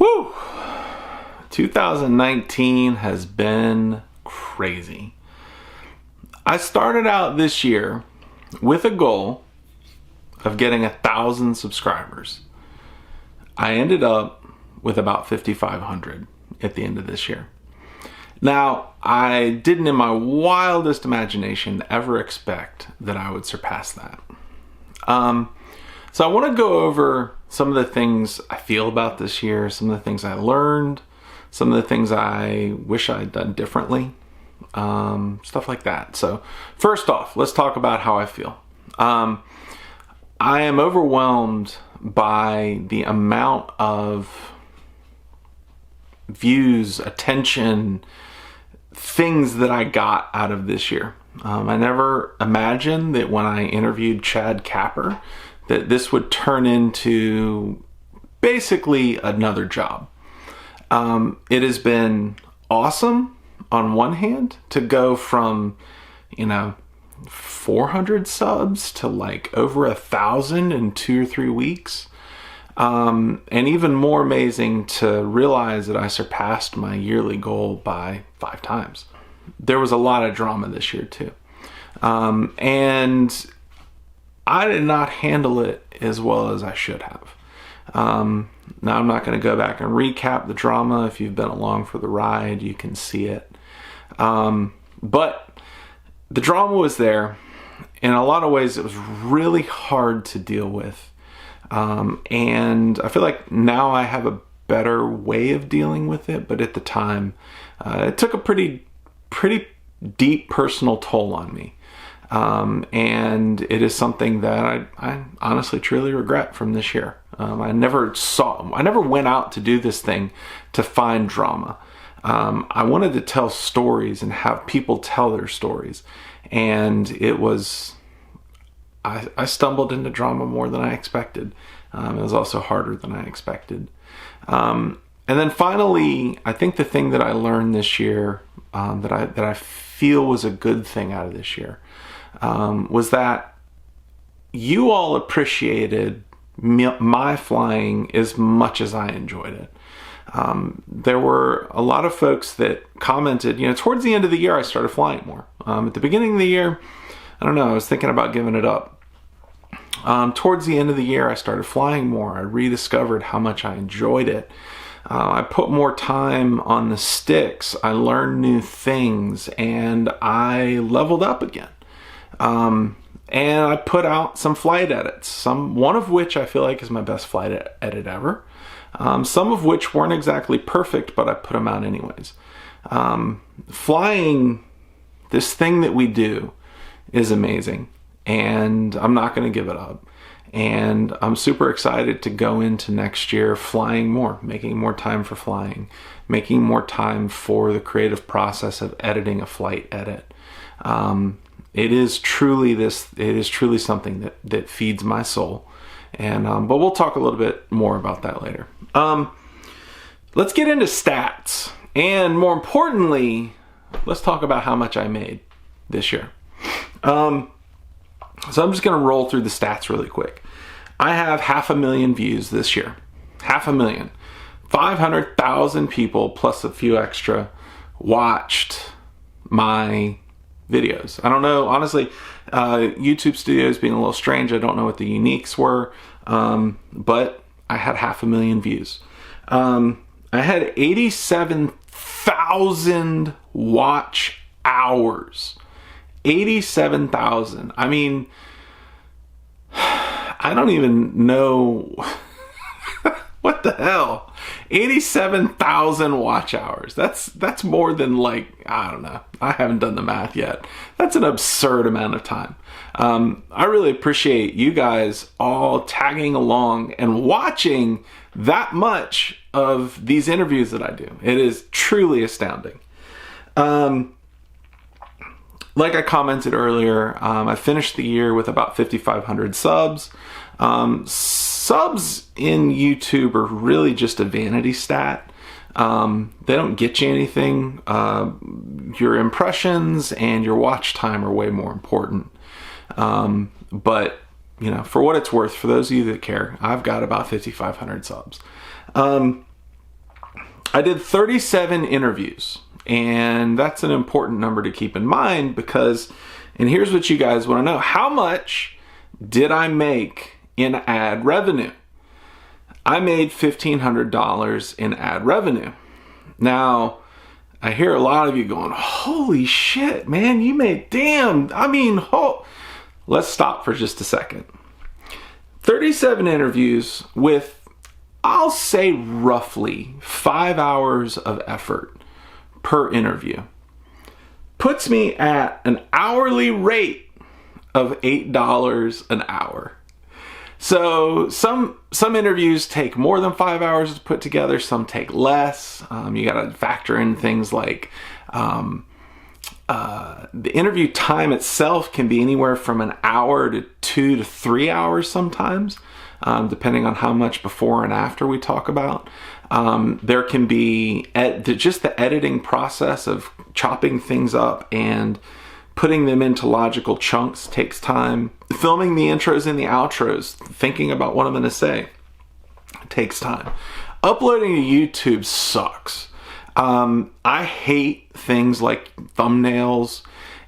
Whew! 2019 has been crazy. I started out this year with a goal of getting 1,000 subscribers. I ended up with about 5,500 at the end of this year. Now, I didn't in my wildest imagination ever expect that I would surpass that. So I want to go over some of the things I feel about this year, some of the things I learned, some of the things I wish I had done differently, stuff like that. So first off, let's talk about how I feel. I am overwhelmed by the amount of views, attention, things that I got out of this year. I never imagined that when I interviewed Chad Capper that this would turn into basically another job. It has been awesome on one hand to go from, 400 subs to like over 1,000 in 2 or 3 weeks. And even more amazing to realize that I surpassed my yearly goal by 5 times. There was a lot of drama this year too. And I did not handle it as well as I should have. Now I'm not going to go back and recap the drama. If you've been along for the ride, you can see it. But the drama was there. In a lot of ways, it was really hard to deal with. And I feel like now I have a better way of dealing with it. But at the time, it took a pretty deep personal toll on me. And it is something that I honestly truly regret from this year. I never went out to do this thing to find drama. I wanted to tell stories and have people tell their stories. And it was, I stumbled into drama more than I expected. It was also harder than I expected. And then finally, I think the thing that I learned this year, that I feel was a good thing out of this year, was that you all appreciated my flying as much as I enjoyed it. There were a lot of folks that commented, towards the end of the year, I started flying more. At the beginning of the year, I don't know, I was thinking about giving it up. Towards the end of the year, I started flying more. I rediscovered how much I enjoyed it. I put more time on the sticks. I learned new things and I leveled up again. And I put out some flight edits, one of which I feel like is my best flight edit ever. Some of which weren't exactly perfect, but I put them out anyways. Flying, this thing that we do, is amazing, and I'm not going to give it up. And I'm super excited to go into next year flying more, making more time for flying, making more time for the creative process of editing a flight edit. It is truly something that feeds my soul. And but we'll talk a little bit more about that later. Let's get into stats. And more importantly, let's talk about how much I made this year. So I'm just going to roll through the stats really quick. I have 500,000 views this year. 500,000. 500,000 people plus a few extra watched my videos. I don't know, honestly, YouTube Studios being a little strange, I don't know what the uniques were, but I had 500,000 views. I had 87,000 watch hours. 87,000. I mean, I don't even know what the hell. 87,000 watch hours. That's more than I don't know. I haven't done the math yet. That's an absurd amount of time. I really appreciate you guys all tagging along and watching that much of these interviews that I do. It is truly astounding. Like I commented earlier, I finished the year with about 5,500 subs. Subs in YouTube are really just a vanity stat. They don't get you anything. Your impressions and your watch time are way more important. But, for what it's worth, for those of you that care, I've got about 5,500 subs. I did 37 interviews, and that's an important number to keep in mind because, and here's what you guys want to know: how much did I make in ad revenue? I made $1,500 in ad revenue. Now, I hear a lot of you going, holy shit, man, you made, damn, I mean, let's stop for just a second. 37 interviews with, I'll say roughly 5 hours of effort per interview, puts me at an hourly rate of $8 an hour. So some interviews take more than 5 hours to put together. Some take less. You got to factor in things like the interview time itself can be anywhere from an hour to 2 to 3 hours sometimes, depending on how much before and after we talk about. There can be just the editing process of chopping things up and putting them into logical chunks takes time. Filming the intros and the outros, thinking about what I'm going to say, takes time. Uploading to YouTube sucks. I hate things like thumbnails,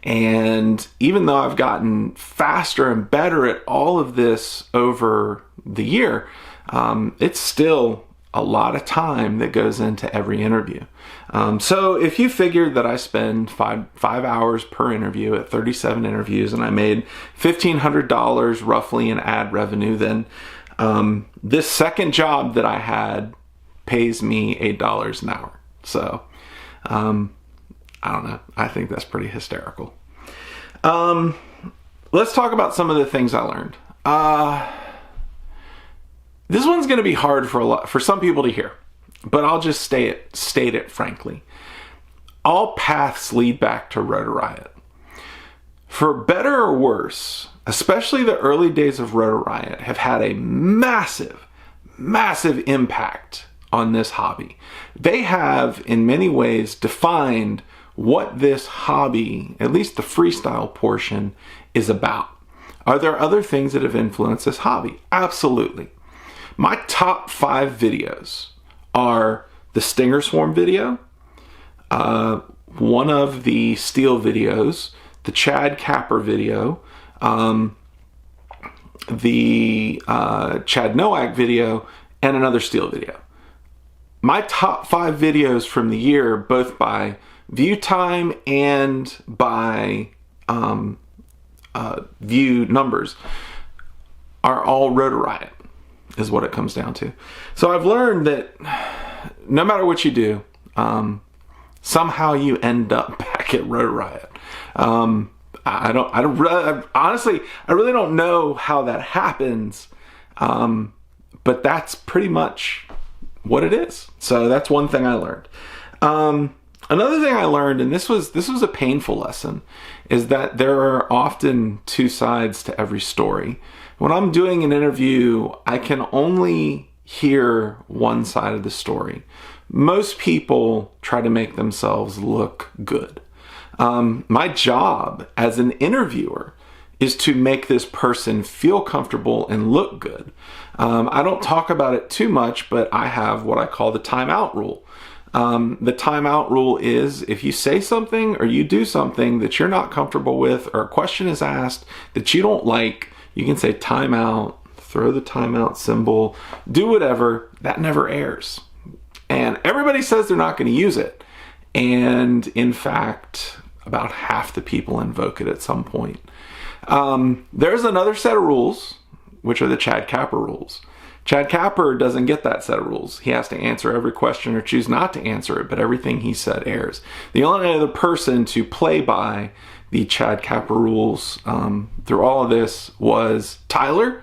and even though I've gotten faster and better at all of this over the year, it's still a lot of time that goes into every interview. So if you figured that I spend five hours per interview at 37 interviews and I made $1,500 roughly in ad revenue, then this second job that I had pays me $8 an hour. So I don't know. I think that's pretty hysterical. Let's talk about some of the things I learned. This one's going to be hard for some people to hear, but I'll just state it frankly. All paths lead back to Rotor Riot. For better or worse, especially the early days of Rotor Riot have had a massive, massive impact on this hobby. They have, in many ways, defined what this hobby, at least the freestyle portion, is about. Are there other things that have influenced this hobby? Absolutely. My top 5 videos are the Stinger Swarm video, one of the Steel videos, the Chad Capper video, the Chad Nowak video, and another Steel video. My top 5 videos from the year, both by view time and by view numbers, are all Rotor Riot, is what it comes down to. So I've learned that no matter what you do, somehow you end up back at Rotor Riot. Honestly, I really don't know how that happens, but that's pretty much what it is. So that's one thing I learned. Another thing I learned, and this was a painful lesson, is that there are often two sides to every story. When I'm doing an interview, I can only hear one side of the story. Most people try to make themselves look good. My job as an interviewer is to make this person feel comfortable and look good. I don't talk about it too much, but I have what I call the timeout rule. The timeout rule is if you say something or you do something that you're not comfortable with, or a question is asked that you don't like, you can say timeout, throw the timeout symbol, do whatever. That never airs. And everybody says they're not going to use it. And in fact, about half the people invoke it at some point. There's another set of rules, which are the Chad Capper rules. Chad Capper doesn't get that set of rules. He has to answer every question or choose not to answer it, but everything he said airs. The only other person to play by the Chad Capper rules through all of this was Tyler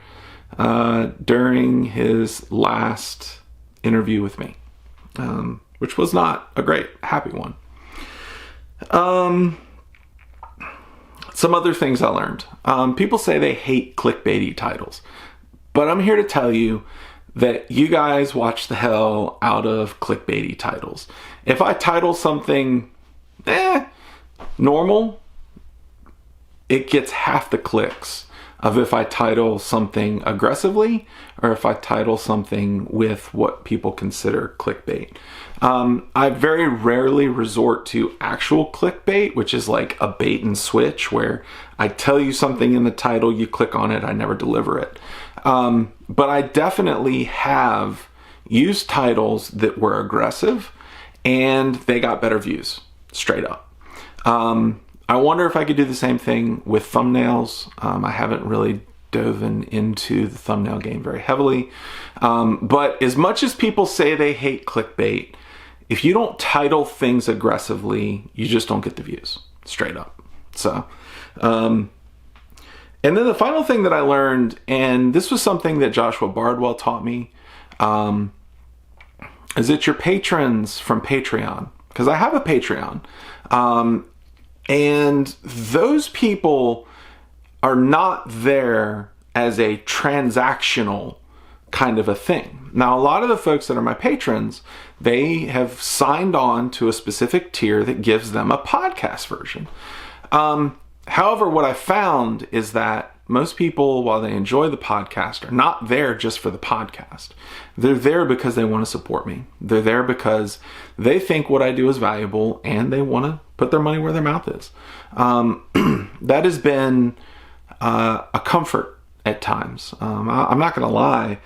during his last interview with me, which was not a great, happy one. Some other things I learned. People say they hate clickbaity titles, but I'm here to tell you that you guys watch the hell out of clickbaity titles. If I title something normal, it gets half the clicks of if I title something aggressively or if I title something with what people consider clickbait. I very rarely resort to actual clickbait, which is like a bait and switch where I tell you something in the title, you click on it, I never deliver it. But I definitely have used titles that were aggressive and they got better views, straight up. I wonder if I could do the same thing with thumbnails. I haven't really dove into the thumbnail game very heavily. But as much as people say they hate clickbait, if you don't title things aggressively, you just don't get the views, straight up. So, and then the final thing that I learned, and this was something that Joshua Bardwell taught me, is that your patrons from Patreon, because I have a Patreon, and those people are not there as a transactional kind of a thing. Now, a lot of the folks that are my patrons, they have signed on to a specific tier that gives them a podcast version. However, what I found is that most people, while they enjoy the podcast, are not there just for the podcast. They're there because they want to support me. They're there because they think what I do is valuable and they want to put their money where their mouth is. That has been a comfort at times. I'm not going to lie,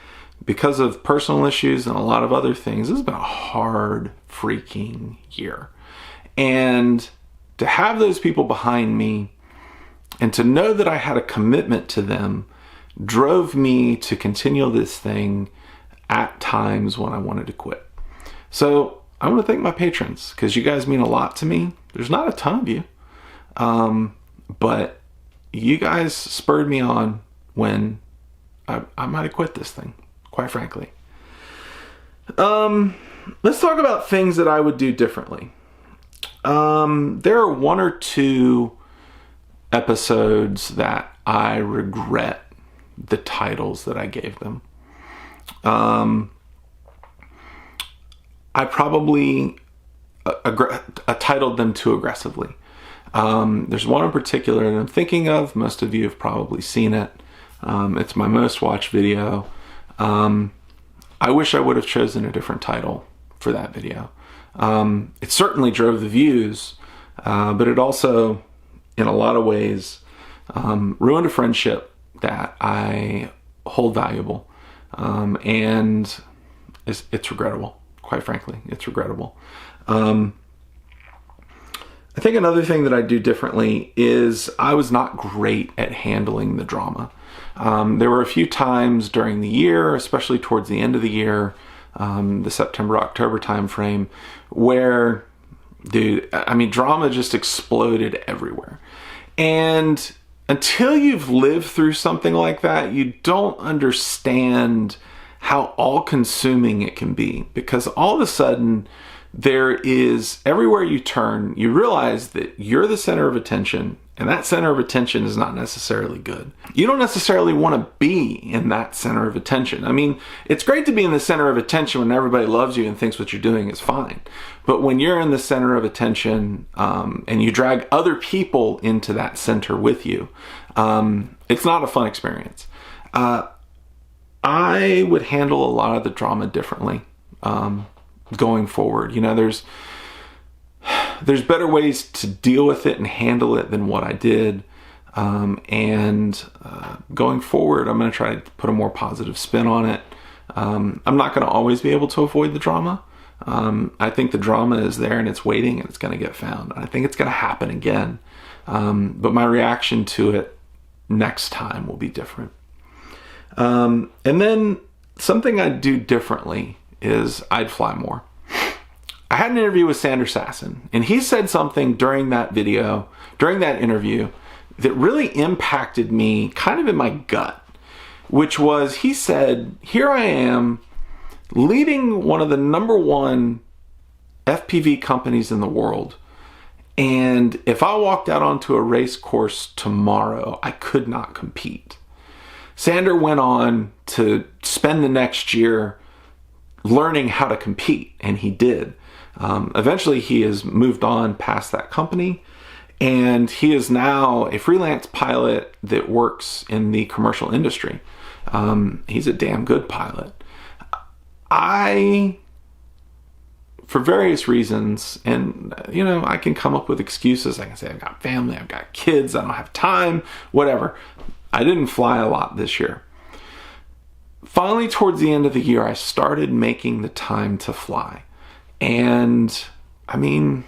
because of personal issues and a lot of other things, this has been a hard freaking year. And to have those people behind me and to know that I had a commitment to them drove me to continue this thing at times when I wanted to quit. So I want to thank my patrons because you guys mean a lot to me. There's not a ton of you, but you guys spurred me on when I might have quit this thing, quite frankly. Let's talk about things that I would do differently. There are one or two episodes that I regret the titles that I gave them. I probably titled them too aggressively. There's one in particular that I'm thinking of. Most of you have probably seen it. It's my most watched video. I wish I would have chosen a different title for that video. It certainly drove the views, but it also, in a lot of ways, ruined a friendship that I hold valuable. And it's regrettable, quite frankly. It's regrettable. I think another thing that I do differently is I was not great at handling the drama. There were a few times during the year, especially towards the end of the year, the September-October timeframe, where, drama just exploded everywhere. And until you've lived through something like that, you don't understand how all-consuming it can be. Because all of a sudden, there is, everywhere you turn, you realize that you're the center of attention, and that center of attention is not necessarily good. You don't necessarily want to be in that center of attention. I mean, it's great to be in the center of attention when everybody loves you and thinks what you're doing is fine. But when you're in the center of attention and you drag other people into that center with you, it's not a fun experience. I would handle a lot of the drama differently going forward. There's better ways to deal with it and handle it than what I did. And going forward, I'm going to try to put a more positive spin on it. I'm not going to always be able to avoid the drama. I think the drama is there and it's waiting and it's going to get found. I think it's going to happen again. But my reaction to it next time will be different. And then something I'd do differently is I'd fly more. I had an interview with Sasson, and he said something during that interview, that really impacted me kind of in my gut, which was, he said, here I am leading one of the number one FPV companies in the world, and if I walked out onto a race course tomorrow, I could not compete. Sander went on to spend the next year learning how to compete, and he did. Eventually he has moved on past that company, And he is now a freelance pilot that works in the commercial industry. He's a damn good pilot. For various reasons, and I can come up with excuses. I can say I've got family, I've got kids, I don't have time, whatever. I didn't fly a lot this year. Finally, towards the end of the year, I started making the time to fly. And I mean,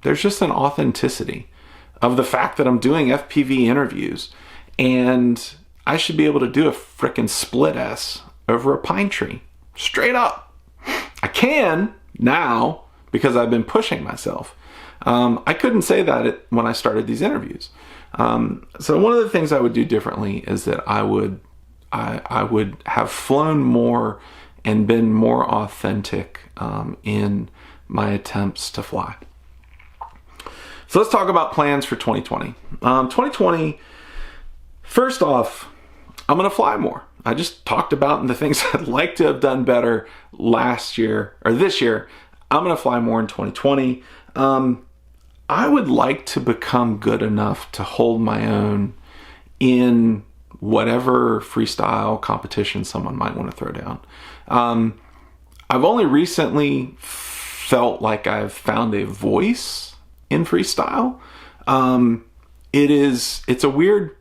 there's just an authenticity of the fact that I'm doing FPV interviews, and I should be able to do a frickin' split S over a pine tree. Straight up. I can now because I've been pushing myself. I couldn't say that when I started these interviews. So one of the things I would do differently is that I would have flown more and been more authentic in my attempts to fly. So let's talk about plans for 2020. 2020, first off, I'm going to fly more. I just talked about the things I'd like to have done better last year or this year. I'm going to fly more in 2020. I would like to become good enough to hold my own in whatever freestyle competition someone might want to throw down. I've only recently felt like I've found a voice in freestyle. It's a weird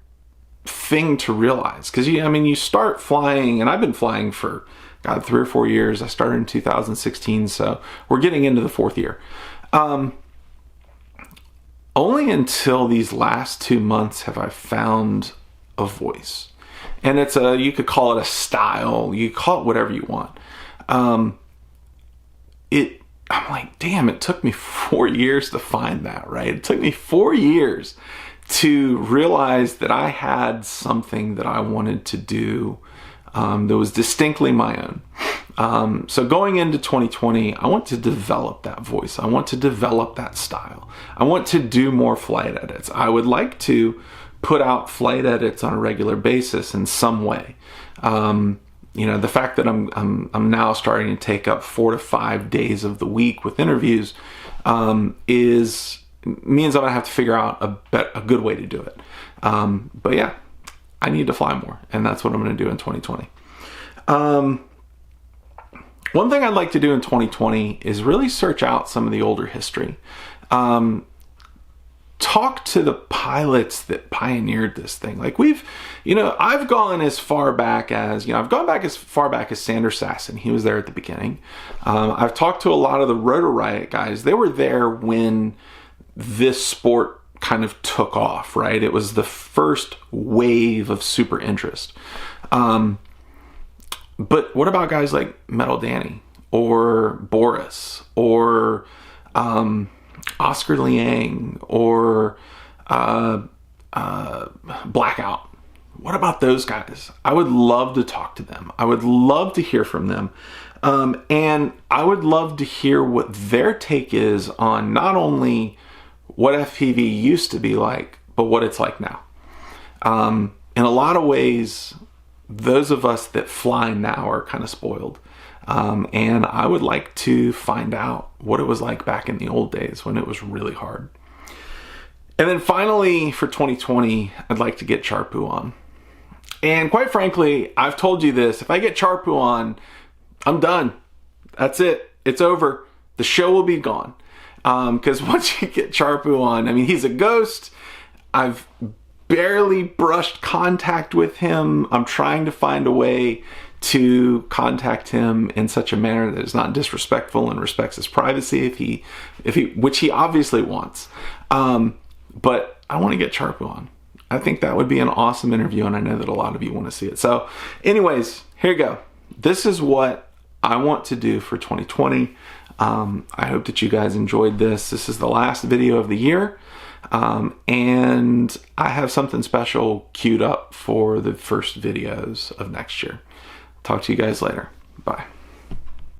thing to realize because you start flying, and I've been flying for 3 or 4 years. I started in 2016, so we're getting into the 4th year. Only until these last 2 months have I found a voice, and you could call it a style, you call it whatever you want. I'm like, damn, it took me 4 years to find that, right? It took me 4 years to realize that I had something that I wanted to do that was distinctly my own. So going into 2020, I want to develop that voice. I want to develop that style. I want to do more flight edits. I would like to put out flight edits on a regular basis in some way. The fact that I'm now starting to take up 4 to 5 days of the week with interviews means I'm gonna have to figure out a good way to do it. But yeah, I need to fly more, and that's what I'm gonna do in 2020. One thing I'd like to do in 2020 is really search out some of the older history. Talk to the pilots that pioneered this thing. Like I've gone as far back as, Sander Sasson. He was there at the beginning. I've talked to a lot of the Rotor Riot guys. They were there when this sport kind of took off, right? It was the first wave of super interest. But what about guys like Metal Danny or Boris or Oscar Liang or Blackout? What about those guys? I would love to talk to them. I would love to hear from them. And I would love to hear what their take is on not only what FPV used to be like, but what it's like now. In a lot of ways, those of us that fly now are kind of spoiled. And I would like to find out what it was like back in the old days when it was really hard. And then finally, for 2020, I'd like to get Charpu on. And quite frankly, I've told you this, if I get Charpu on, I'm done. That's it. It's over. The show will be gone. Because once you get Charpu on, he's a ghost. I've barely brushed contact with him. I'm trying to find a way to contact him in such a manner that is not disrespectful and respects his privacy, which he obviously wants. But I want to get Charpu on. I think that would be an awesome interview, and I know that a lot of you want to see it. So anyways, here you go. This is what I want to do for 2020. I hope that you guys enjoyed this. This is the last video of the year. And I have something special queued up for the first videos of next year. Talk to you guys later. Bye.